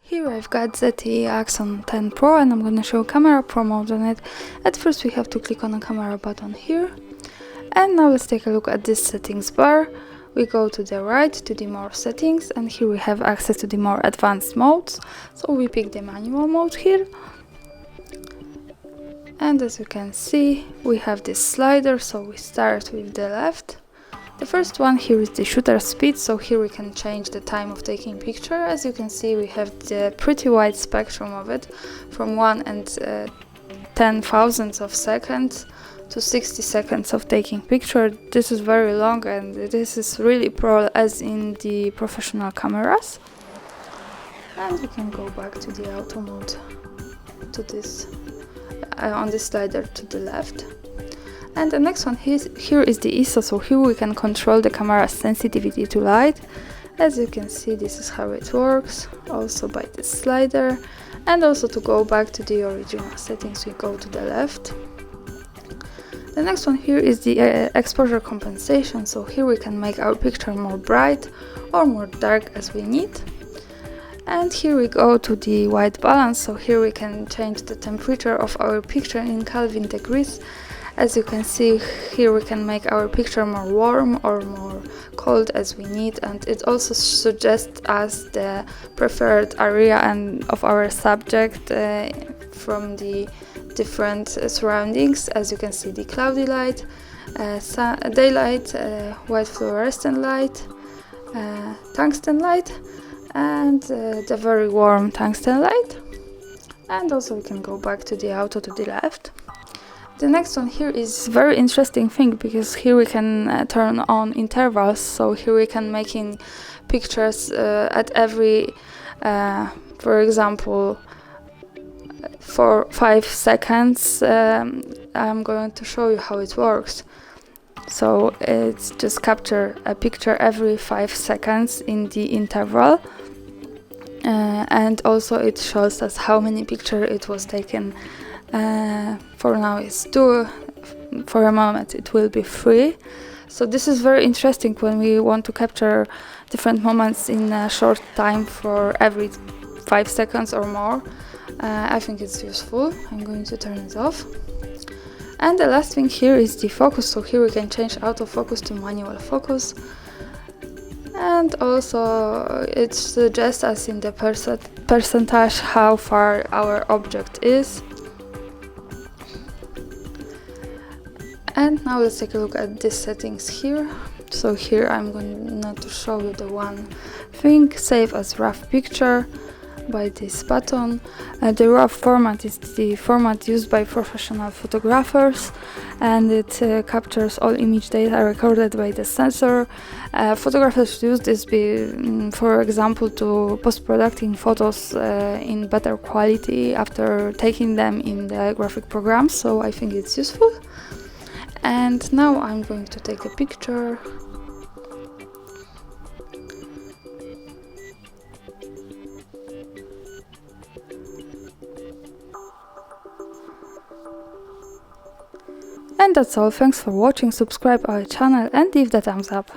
Here I've got ZTE Axon 10 Pro and I'm going to show camera pro mode on it. At first we have to click on the camera button here. And now let's take a look at this settings bar. We go to the right to the more settings, and here we have access to the more advanced modes. So we pick the manual mode here. And as you can see, we have this slider, so we start with the left. The first one here is the shutter speed, so here we can change the time of taking picture. As you can see, we have the pretty wide spectrum of it, from 1 and 10 thousandths of seconds to 60 seconds of taking picture. This is very long and this is really pro as in the professional cameras. And we can go back to the auto mode to this on the slider to the left. And the next one here is the ISO, so here we can control the camera's sensitivity to light. As you can see, this is how it works, also by the slider. And also to go back to the original settings, we go to the left. The next one here is the exposure compensation, so here we can make our picture more bright or more dark as we need. And here we go to the white balance, so here we can change the temperature of our picture in Kelvin degrees. As you can see, here we can make our picture more warm or more cold as we need, and it also suggests us the preferred area and of our subject from the different surroundings. As you can see, the cloudy light, daylight, white fluorescent light, tungsten light, and the very warm tungsten light. And also we can go back to the auto to the left. The next one here is very interesting thing, because here we can turn on intervals, so here we can making pictures at every, for example, for 5 seconds. I'm going to show you how it works. So it's just capture a picture every 5 seconds in the interval, and also it shows us how many pictures it was taken. For now it's 2, for a moment it will be 3. So this is very interesting when we want to capture different moments in a short time for every 5 seconds or more. I think it's useful. I'm going to turn it off. And the last thing here is the focus, so here we can change autofocus to manual focus. And also it suggests us in the percentage how far our object is. And now let's take a look at these settings here. So here I'm going to show you the one thing, save as rough picture, by this button. The RAW format is the format used by professional photographers, and it captures all image data recorded by the sensor. Photographers use this, for example, to post-producing photos in better quality after taking them in the graphic programs, so I think it's useful. And now I'm going to take a picture. And that's all. Thanks for watching, subscribe our channel and leave the thumbs up.